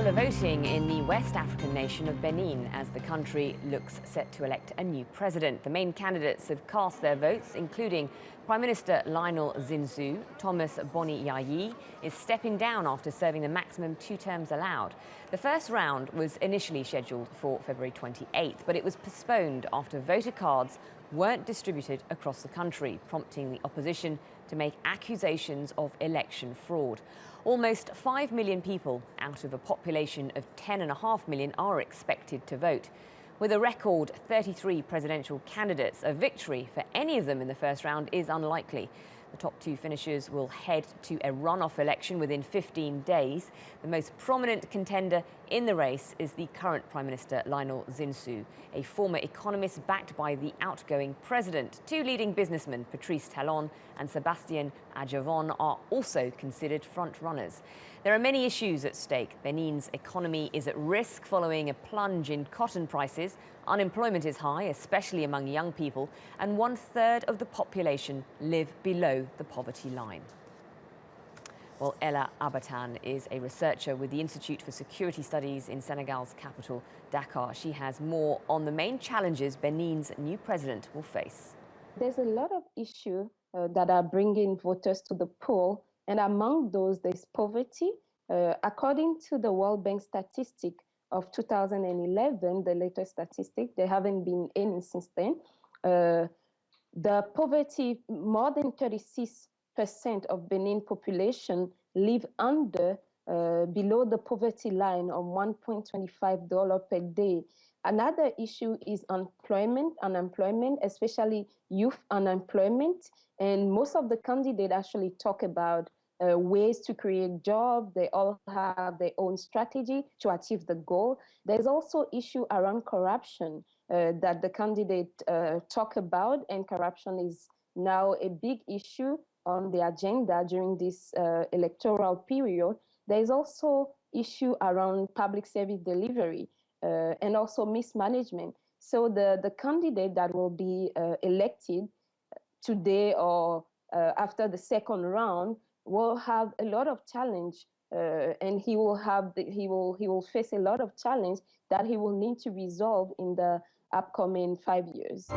popular voting in the West African nation of Benin as the country looks set to elect a new president. The main candidates have cast their votes, including Prime Minister Lionel Zinsou. Thomas Boni Yayi is stepping down after serving the maximum 2 terms allowed. The first round was initially scheduled for February 28th, but it was postponed after voter cards weren't distributed across the country, prompting the opposition to make accusations of election fraud. Almost 5 million people out of a population of 10.5 million are expected to vote. With a record 33 presidential candidates, a victory for any of them in the first round is unlikely. The top 2 finishers will head to a runoff election within 15 days. The most prominent contender in the race is the current Prime Minister Lionel Zinsou, a former economist backed by the outgoing president. 2 leading businessmen, Patrice Talon and Sébastien Adjavon, are also considered front-runners. There are many issues at stake. Benin's economy is at risk following a plunge in cotton prices. Unemployment is high, especially among young people, and 1/3 of the population live below the poverty line. Well, Ella Abatan is a researcher with the Institute for Security Studies in Senegal's capital, Dakar. She has more on the main challenges Benin's new president will face. There's a lot of issues that are bringing voters to the poll, and among those, there's poverty. According to the World Bank statistic of 2011, the latest statistic, there haven't been any since then. The poverty, more than 36% of Benin population live below the poverty line of $1.25 per day. Another issue is unemployment, especially youth unemployment. And most of the candidates actually talk about ways to create jobs. They all have their own strategy to achieve the goal. There's also issue around corruption that the candidate talk about, and corruption is now a big issue on the agenda during this electoral period. There's also issue around public service delivery and also mismanagement. So the candidate that will be elected today or after the second round will have a lot of challenge, and he will face a lot of challenge that he will need to resolve in the upcoming 5 years.